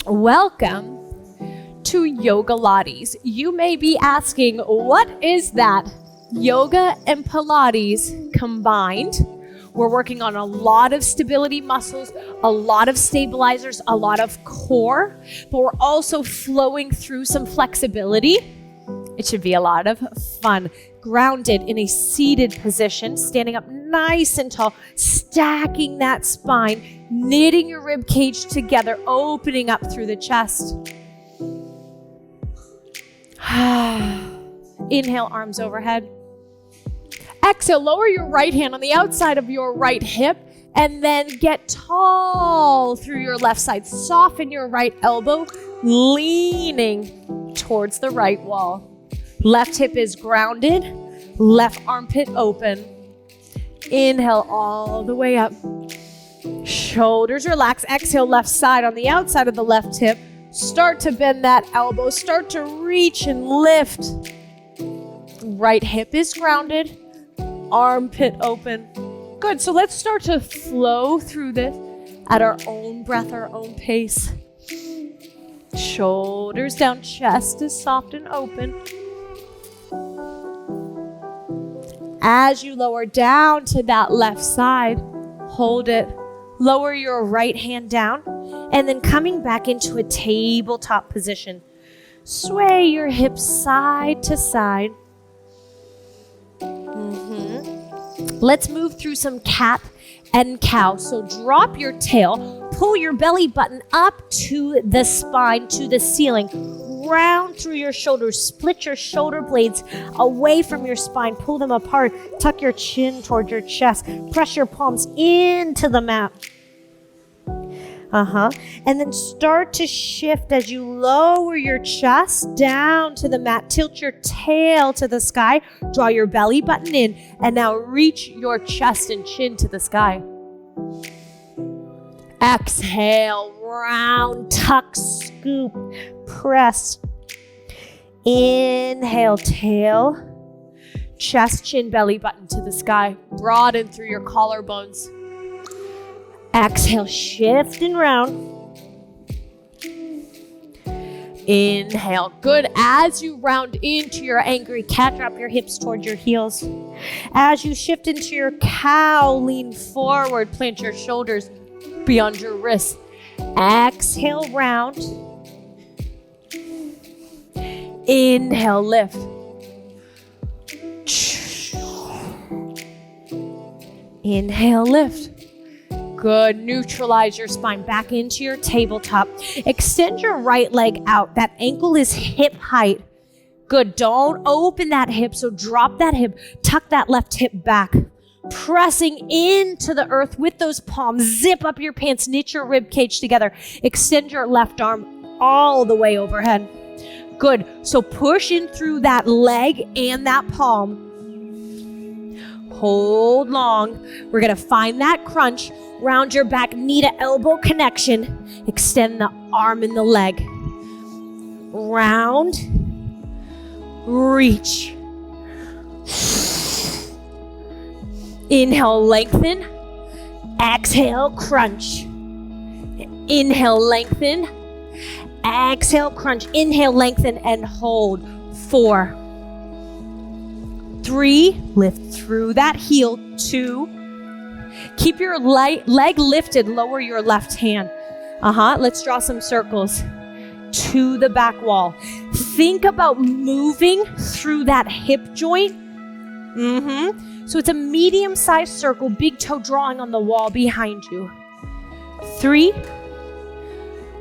Welcome to Yoga Lattes. You may be asking, what is that? Yoga and Pilates combined. We're working on a lot of stability muscles, a lot of stabilizers, a lot of core, but we're also flowing through some flexibility. It should be a lot of fun. Grounded in a seated position, standing up nice and tall, stacking that spine, knitting your rib cage together, opening up through the chest. Inhale, arms overhead. Exhale, lower your right hand on the outside of your right hip and then get tall through your left side. Soften your right elbow, leaning towards the right wall. Left hip is grounded, left armpit open. Inhale all the way up. Shoulders relax. Exhale, left side on the outside of the left hip. Start to bend that elbow. Start to reach and lift. Right hip is grounded, armpit open. Good, so let's start to flow through this at our own breath, our own pace. Shoulders down, chest is soft and open. As you lower down to that left side, hold it. Lower your right hand down, and then coming back into a tabletop position. Sway your hips side to side. Let's move through some cat and cow. So drop your tail, pull your belly button up to the spine, to the ceiling. Round through your shoulders, split your shoulder blades away from your spine, pull them apart, tuck your chin toward your chest, press your palms into the mat. And then start to shift as you lower your chest down to the mat. Tilt your tail to the sky. Draw your belly button in. And now reach your chest and chin to the sky. Exhale, round, tuck, scoop, press. Inhale, tail, chest, chin, belly button to the sky. Broaden through your collarbones. Exhale, shift and round. Inhale. Good. As you round into your angry cat, drop your hips toward your heels. As you shift into your cow, lean forward, plant your shoulders beyond your wrists. Exhale, round. Inhale, lift. Inhale, lift. Good. Neutralize your spine back into your tabletop. Extend your right leg out. That ankle is hip height. Good. Don't open that hip, so drop that hip. Tuck that left hip back. Pressing into the earth with those palms. Zip up your pants. Knit your rib cage together. Extend your left arm all the way overhead. Good. So push in through that leg and that palm. Hold long. We're going to find that crunch. Round your back, knee to elbow connection. Extend the arm and the leg. Round. Reach. Inhale, lengthen. Exhale, crunch. Inhale, lengthen. Exhale, crunch. Inhale, lengthen, and hold. 4, 3, lift through that heel. 2, keep your leg lifted, lower your left hand. Let's draw some circles to the back wall. Think about moving through that hip joint. So it's a medium-sized circle, big toe drawing on the wall behind you. 3,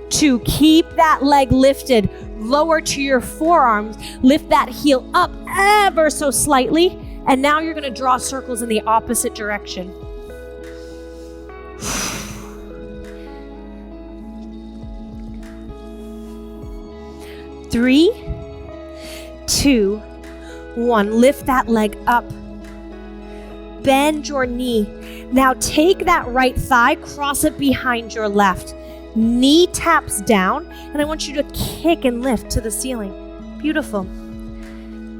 2, keep that leg lifted. Lower to your forearms. Lift that heel up ever so slightly. And now you're going to draw circles in the opposite direction. 3, 2, 1. Lift that leg up. Bend your knee. Now take that right thigh, cross it behind your left. Knee taps down, and I want you to kick and lift to the ceiling. Beautiful.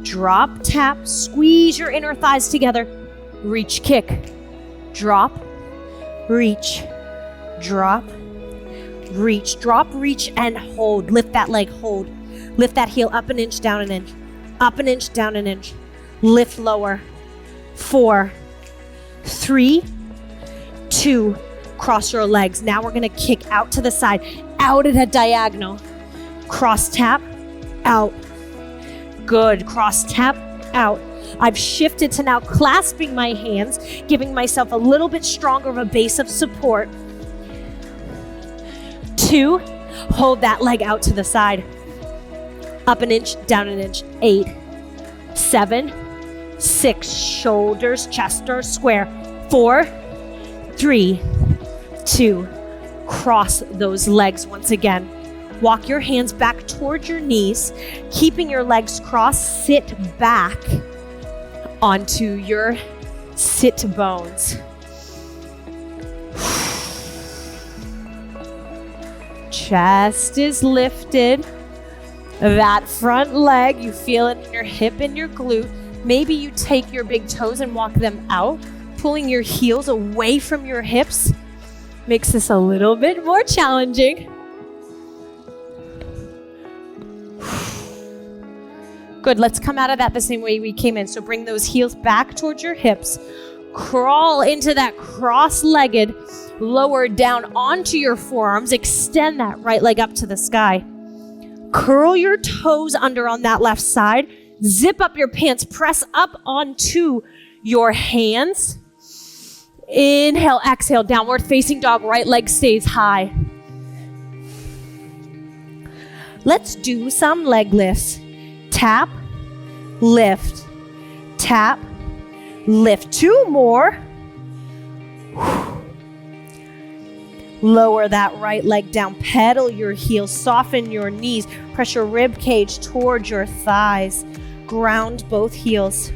Drop, tap, squeeze your inner thighs together. Reach, kick. Drop, reach, drop, reach, drop, reach, and hold. Lift that leg, hold. Lift that heel up an inch, down an inch. Up an inch, down an inch. Lift lower. 4, 3, 2, cross your legs. Now we're gonna kick out to the side, out at a diagonal. Cross tap, out. Good, cross tap, out. I've shifted to now clasping my hands, giving myself a little bit stronger of a base of support. 2, hold that leg out to the side. Up an inch, down an inch. 8, 7, 6, shoulders, chest are square. 4, 3, 2, cross those legs once again. Walk your hands back towards your knees, keeping your legs crossed. Sit back onto your sit bones. Chest is lifted. That front leg, you feel it in your hip and your glute. Maybe you take your big toes and walk them out, pulling your heels away from your hips. Makes this a little bit more challenging. Good, let's come out of that the same way we came in. So bring those heels back towards your hips. Crawl into that cross-legged, lower down onto your forearms. Extend that right leg up to the sky. Curl your toes under on that left side. Zip up your pants. Press up onto your hands. Inhale, exhale, downward facing dog. Right leg stays high. Let's do some leg lifts. Tap, lift, tap, lift. 2 more. Lower that right leg down. Pedal your heels. Soften your knees. Press your rib cage towards your thighs. Ground both heels.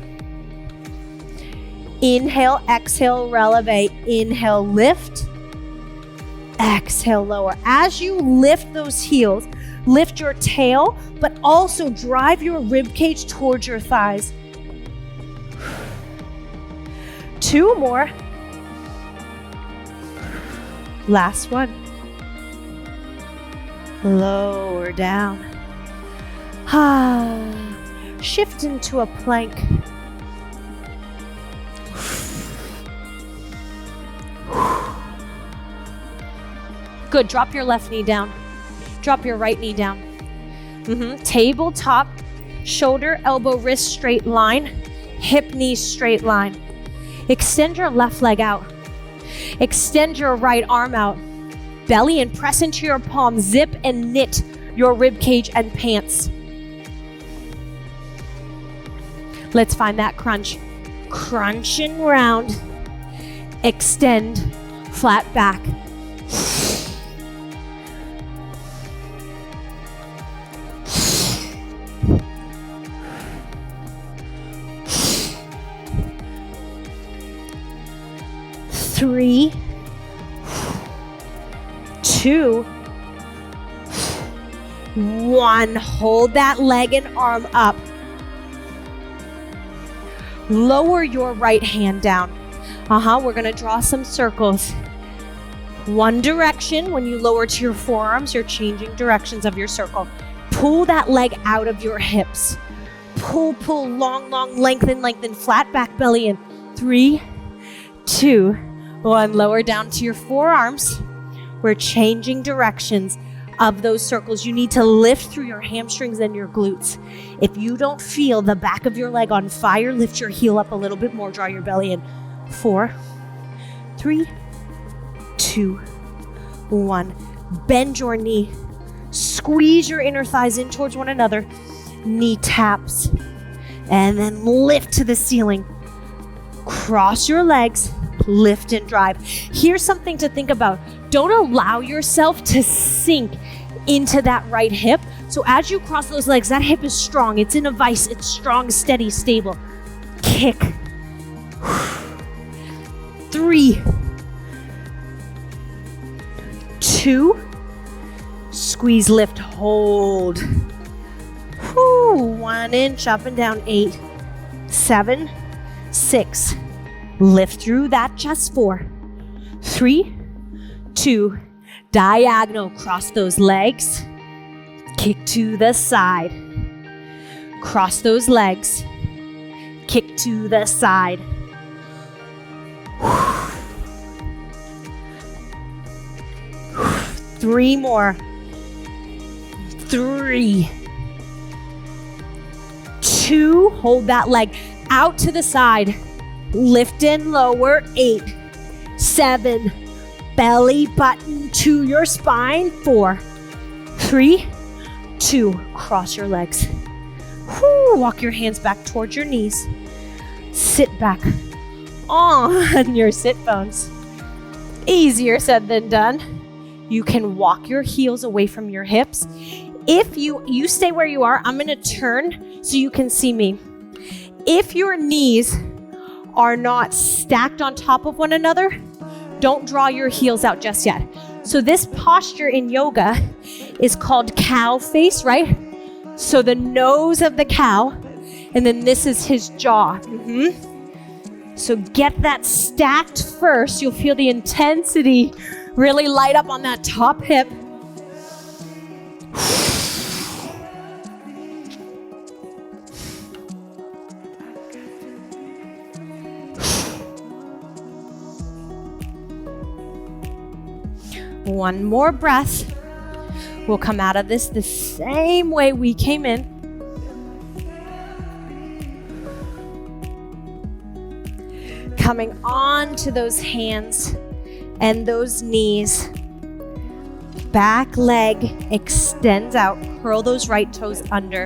Inhale, exhale, releve. Inhale, lift. Exhale, lower. As you lift those heels, lift your tail, but also drive your rib cage towards your thighs. 2 more. Last one. Lower down. Shift into a plank. Good, drop your left knee down. Drop your right knee down. Tabletop, shoulder, elbow, wrist, straight line. Hip, knee, straight line. Extend your left leg out. Extend your right arm out. Belly and press into your palm. Zip and knit your rib cage and pants. Let's find that crunch. Crunch and round. Extend, flat back. Three, 2, 1. Hold that leg and arm up. Lower your right hand down. We're gonna draw some circles. One direction. When you lower to your forearms, you're changing directions of your circle. Pull that leg out of your hips. Pull, long, lengthen, flat back belly in. 3, 2, 1. Lower down to your forearms. We're changing directions of those circles. You need to lift through your hamstrings and your glutes. If you don't feel the back of your leg on fire, lift your heel up a little bit more. Draw your belly in. 4, 3, 2, 1. Bend your knee. Squeeze your inner thighs in towards one another. Knee taps. And then lift to the ceiling. Cross your legs. Lift and drive. Here's something to think about. Don't allow yourself to sink into that right hip. So as you cross those legs, that hip is strong. It's in a vice. It's strong, steady, stable. Kick. 3, 2, squeeze, lift, hold. 1 inch up and down. 8, 7, 6. Lift through that chest. 4, 3, 2, Diagonal, cross those legs. Kick to the side. Cross those legs. Kick to the side. 3 more. 3, 2, hold that leg out to the side. Lift and lower. 8, 7, belly button to your spine. 4, 3, 2, cross your legs. Walk your hands back towards your knees. Sit back on your sit bones. Easier said than done. You can walk your heels away from your hips. If you stay where you are, I'm gonna turn so you can see me. If your knees are not stacked on top of one another, don't draw your heels out just yet. So this posture in yoga is called cow face, right? So the nose of the cow, and then this is his jaw. So get that stacked first. You'll feel the intensity really light up on that top hip. One more breath. We'll come out of this the same way we came in. Coming onto those hands and those knees. Back leg extends out. Curl those right toes under.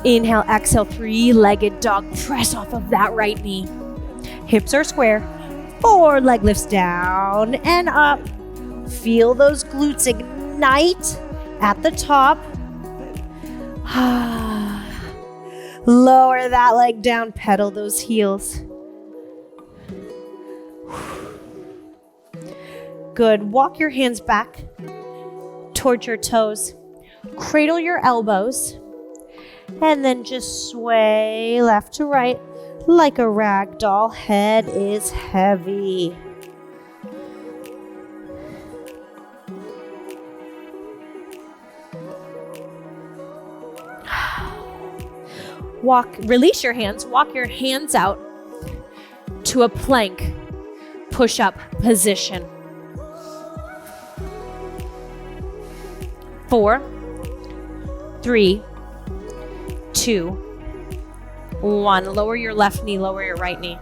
Inhale, exhale, 3-legged dog. Press off of that right knee. Hips are square. 4 leg lifts down and up. Feel those glutes ignite at the top. Lower that leg down, pedal those heels. Good. Walk your hands back towards your toes. Cradle your elbows. And then just sway left to right like a rag doll. Head is heavy. Release your hands, walk your hands out to a plank push-up position. 4, 3, 2, 1. Lower your left knee, lower your right knee.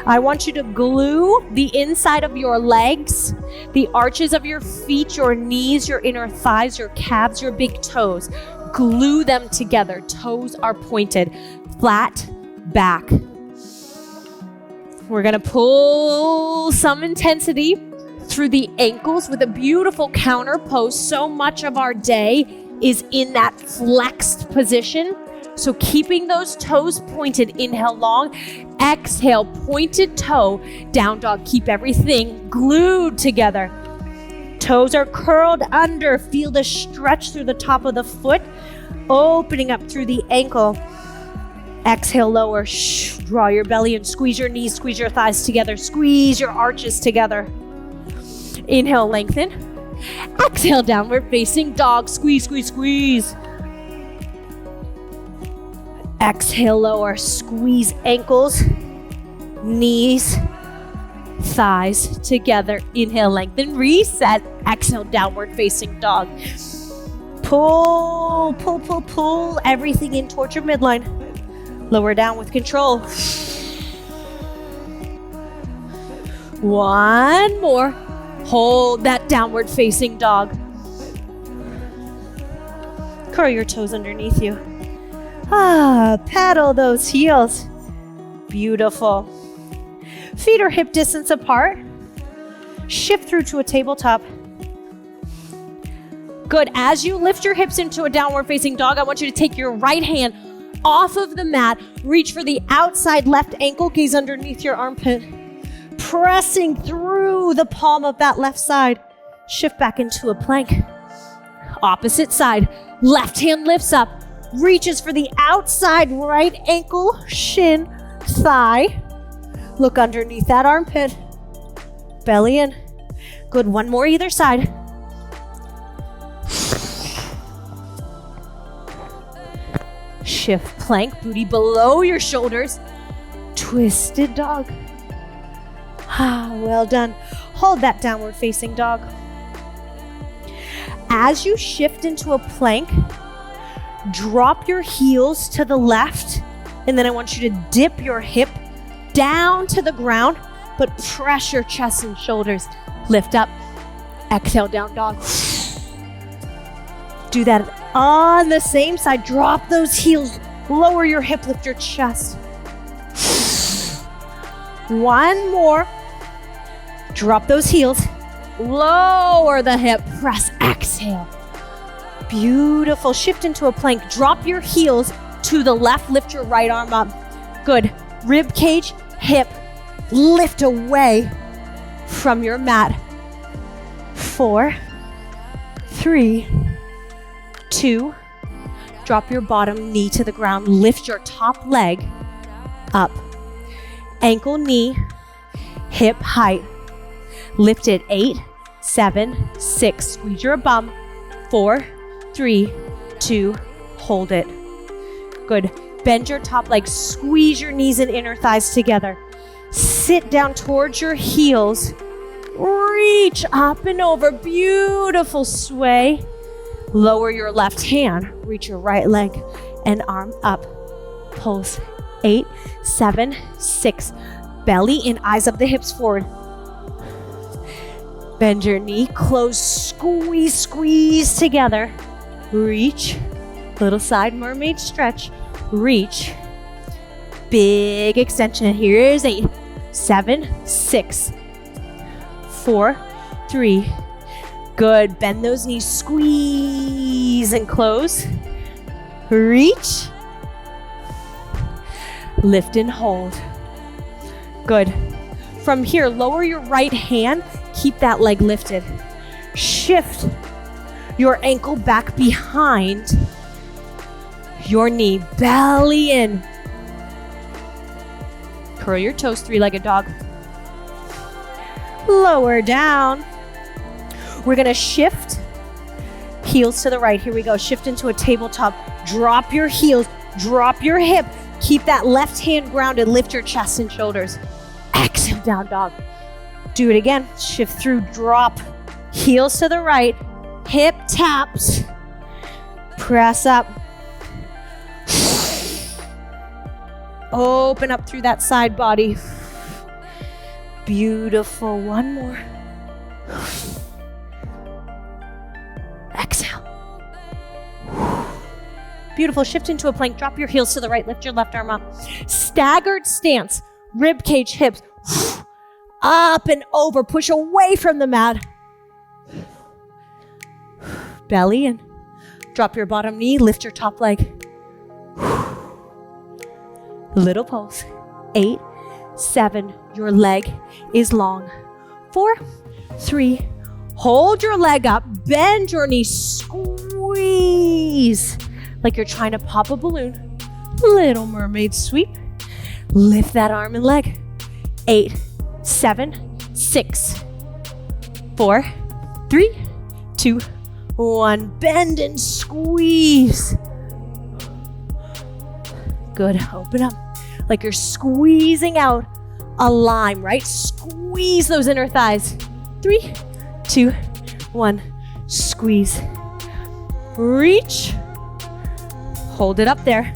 I want you to glue the inside of your legs, the arches of your feet, your knees, your inner thighs, your calves, your big toes. Glue them together. Toes are pointed, flat back. We're gonna pull some intensity through the ankles with a beautiful counter pose. So much of our day is in that flexed position. So keeping those toes pointed, inhale long, exhale, pointed toe, down dog. Keep everything glued together. Toes are curled under. Feel the stretch through the top of the foot, opening up through the ankle. Exhale, lower. Draw your belly and squeeze your knees, squeeze your thighs together, squeeze your arches together. Inhale, lengthen. Exhale, downward facing dog. Squeeze, squeeze, squeeze. Exhale, lower. Squeeze ankles, knees, thighs together. Inhale, lengthen, reset. Exhale, downward facing dog. Pull, pull, pull, pull everything in towards your midline. Lower down with control. One more. Hold that downward facing dog. Curl your toes underneath you. Pedal those heels. Beautiful. Feet are hip distance apart. Shift through to a tabletop. Good. As you lift your hips into a downward facing dog, I want you to take your right hand off of the mat. Reach for the outside left ankle. Gaze underneath your armpit. Pressing through the palm of that left side. Shift back into a plank. Opposite side. Left hand lifts up. Reaches for the outside right ankle, shin, thigh. Look underneath that armpit. Belly in. Good. One more either side. Shift plank, booty below your shoulders. Twisted dog. Well done. Hold that downward facing dog. As you shift into a plank, drop your heels to the left, and then I want you to dip your hip down to the ground, but press your chest and shoulders. Lift up. Exhale, down dog. Do that on the same side. Drop those heels. Lower your hip, lift your chest. One more. Drop those heels. Lower the hip. Press. Exhale. Beautiful. Shift into a plank. Drop your heels to the left. Lift your right arm up. Good. Rib cage, hip. Lift away from your mat. 4, 3, 2. Drop your bottom knee to the ground. Lift your top leg up. Ankle, knee, hip height. Lift it. 8, 7, 6. Squeeze your bum. 4, 3, 2. Hold it. Good. Bend your top leg. Squeeze your knees and inner thighs together. Sit down towards your heels. Reach up and over. Beautiful sway. Lower your left hand. Reach your right leg and arm up. Pulse. 8, 7, 6. Belly in, eyes up the hips forward. Bend your knee, close, squeeze, squeeze together. Reach. Little side mermaid stretch. Reach. Big extension. Here's 8, 7, 6, 4, 3. Good. Bend those knees. Squeeze and close. Reach. Lift and hold. Good. From here, lower your right hand. Keep that leg lifted. Shift your ankle back behind your knee. Belly in. Curl your toes, three-legged dog. Lower down. We're gonna shift heels to the right. Here we go. Shift into a tabletop. Drop your heels, drop your hip. Keep that left hand grounded. Lift your chest and shoulders. Exhale, down dog. Do it again. Shift through, drop. Heels to the right. Hip taps. Press up. Open up through that side body. Beautiful. One more. Exhale. Beautiful. Shift into a plank. Drop your heels to the right. Lift your left arm up. Staggered stance. Rib cage, hips. Up and over. Push away from the mat. Belly in. Drop your bottom knee. Lift your top leg. Little pulse. 8, 7. Your leg is long. 4, 3. Hold your leg up. Bend your knee. Squeeze like you're trying to pop a balloon. Little mermaid sweep. Lift that arm and leg. 8, 7, 6, 4, 3, 2, 1. Bend and squeeze. Good. Open up like you're squeezing out a lime, right? Squeeze those inner thighs. 3, 2, 1. Squeeze. Reach. Hold it up there.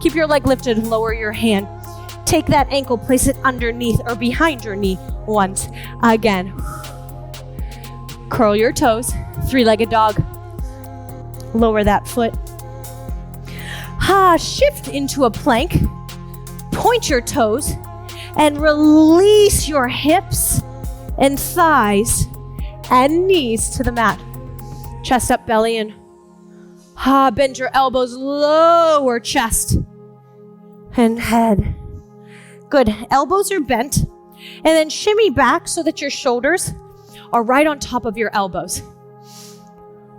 Keep your leg lifted. Lower your hand. Take that ankle, place it underneath or behind your knee once. Again. Curl your toes. Three-legged dog. Lower that foot. Shift into a plank. Point your toes and release your hips and thighs and knees to the mat. Chest up, belly in. Bend your elbows, lower chest and head. Good. Elbows are bent. And then shimmy back so that your shoulders are right on top of your elbows.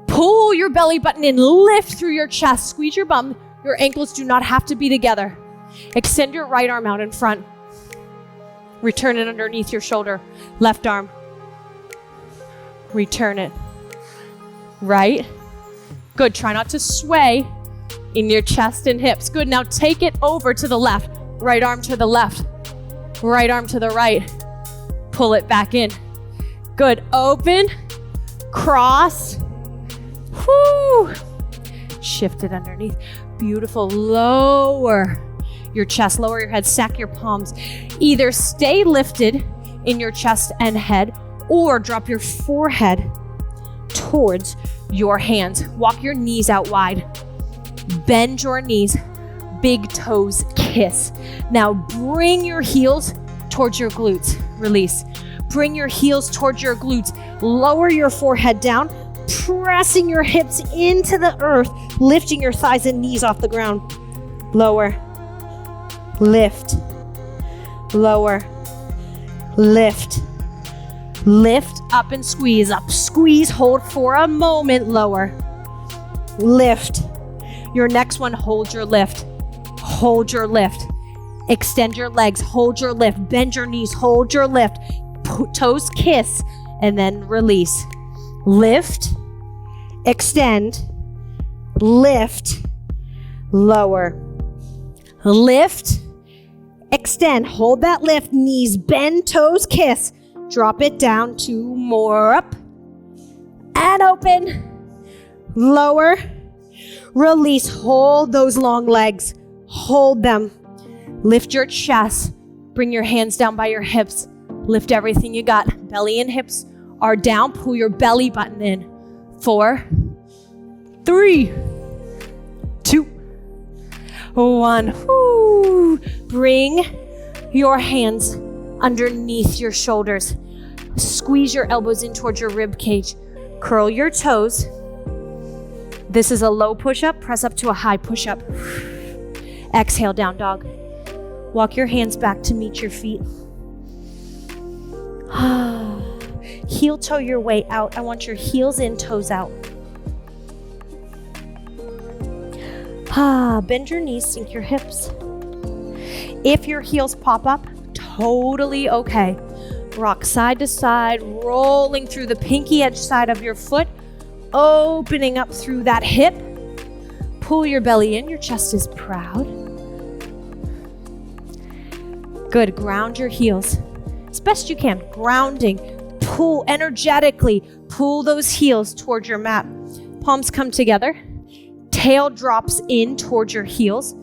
Pull your belly button in, lift through your chest, squeeze your bum. Your ankles do not have to be together. Extend your right arm out in front. Return it underneath your shoulder. Left arm. Return it. Right. Good. Try not to sway. in your chest and hips. Good, now take it over to the left. Right arm to the left. Right arm to the right. Pull it back in. Good, open, cross. Whoo. Shift it underneath. Beautiful, lower your chest, lower your head, stack your palms. Either stay lifted in your chest and head or drop your forehead towards your hands. Walk your knees out wide. Bend your knees, big toes kiss. Now bring your heels towards your glutes. Release. Bring your heels towards your glutes. Lower your forehead down, pressing your hips into the earth, lifting your thighs and knees off the ground. Lower. Lift. Lower. Lift. Lift up and squeeze up. Squeeze, hold for a moment. Lower. Lift. Your next one, hold your lift. Hold your lift. Extend your legs, hold your lift. Bend your knees, hold your lift. Toes kiss, and then release. Lift, extend, lift, lower. Lift, extend, hold that lift, knees bend, toes kiss. Drop it down, 2 more, up and open. Lower, release, hold those long legs, hold them. Lift your chest, bring your hands down by your hips. Lift everything you got. Belly and hips are down. Pull your belly button in. 4, 3, 2, 1. Woo. Bring your hands underneath your shoulders. Squeeze your elbows in towards your rib cage. Curl your toes. This is a low push-up. Press up to a high push-up. Exhale, down dog. Walk your hands back to meet your feet. Heel toe your way out. I want your heels in, toes out. Bend your knees, sink your hips. If your heels pop up, totally okay. Rock side to side, rolling through the pinky edge side of your foot, opening up through that hip. Pull your belly in, your chest is proud. Good, ground your heels as best you can. Grounding, pull energetically, pull those heels towards your mat. Palms come together, tail drops in towards your heels.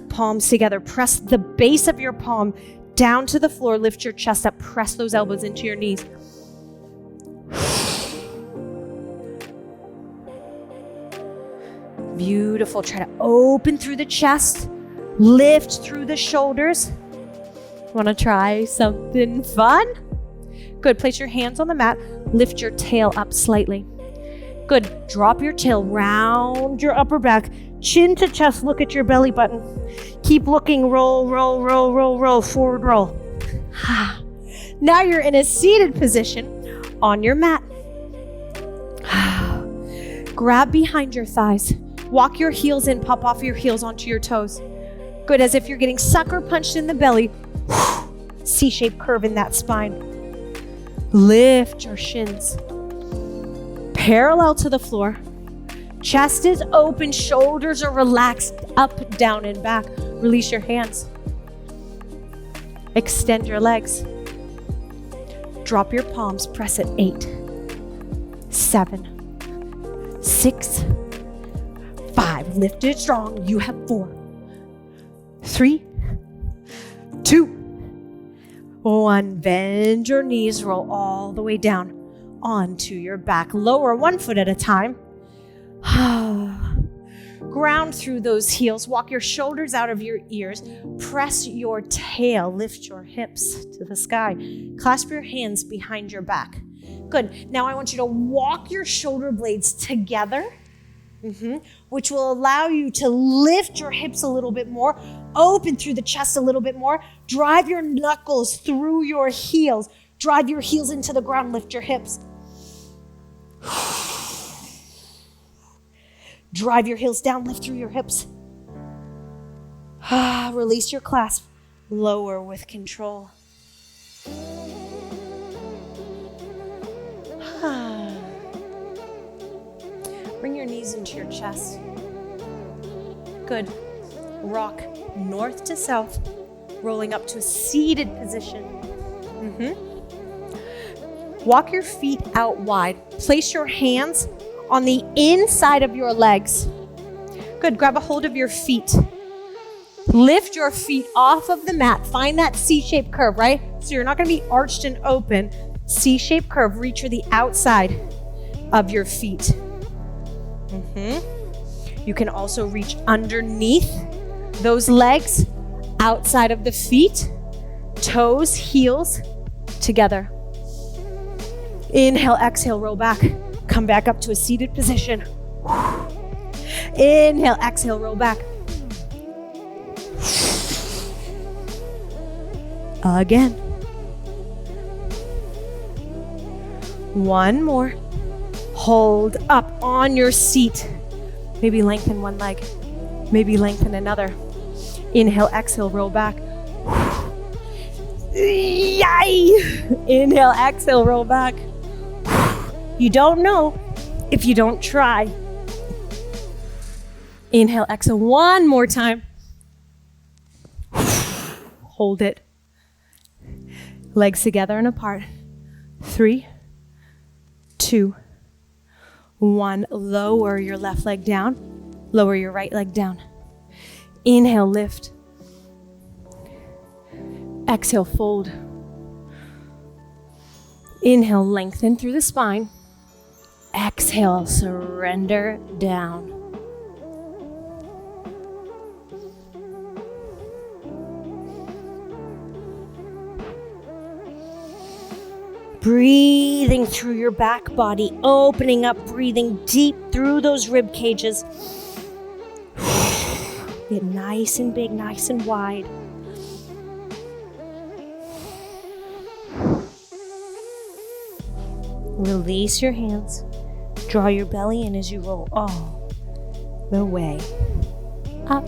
Palms together, press the base of your palm down to the floor, lift your chest up, press those elbows into your knees. Beautiful, try to open through the chest, lift through the shoulders. Want to try something fun? Good, place your hands on the mat, lift your tail up slightly. Good, drop your tail, round your upper back, chin to chest, look at your belly button. Keep looking, roll, roll, roll, roll, roll, forward roll. Now you're in a seated position on your mat. Grab behind your thighs, walk your heels in, pop off your heels onto your toes. Good, as if you're getting sucker punched in the belly. C-shaped curve in that spine. Lift your shins. Parallel to the floor. Chest is open, shoulders are relaxed, up, down, and back. Release your hands. Extend your legs. Drop your palms, press it. 8, 7, 6, 5. Lift it strong. You have 4, 3, 2, 1. Bend your knees, roll all the way down onto your back. Lower one foot at a time. Ground through those heels. Walk your shoulders out of your ears. Press your tail. Lift your hips to the sky. Clasp your hands behind your back. Good. Now I want you to walk your shoulder blades together, which will allow you to lift your hips a little bit more, open through the chest a little bit more, drive your knuckles through your heels, drive your heels into the ground, lift your hips. Drive your heels down, lift through your hips. Release your clasp, lower with control. Bring your knees into your chest. Good. Rock north to south, rolling up to a seated position. Walk your feet out wide. Place your hands on the inside of your legs. Good. Grab a hold of your feet. Lift your feet off of the mat. Find that C-shaped curve, right? So you're not going to be arched and open. C-shaped curve. Reach for the outside of your feet. You can also reach underneath those legs, outside of the feet, toes, heels together. Inhale, exhale, roll back. Come back up to a seated position. Inhale, exhale, roll back. Again. One more. Hold up on your seat. Maybe lengthen one leg. Maybe lengthen another. Inhale, exhale, roll back. Yay! Inhale, exhale, roll back. You don't know if you don't try. Inhale, exhale, one more time. Hold it. Legs together and apart. 3, 2, 1. Lower your left leg down. Lower your right leg down. Inhale, lift. Exhale, fold. Inhale, lengthen through the spine. Exhale, surrender down. Breathing through your back body, opening up, breathing deep through those rib cages. Get nice and big, nice and wide. Release your hands. Draw your belly in as you roll all the way up.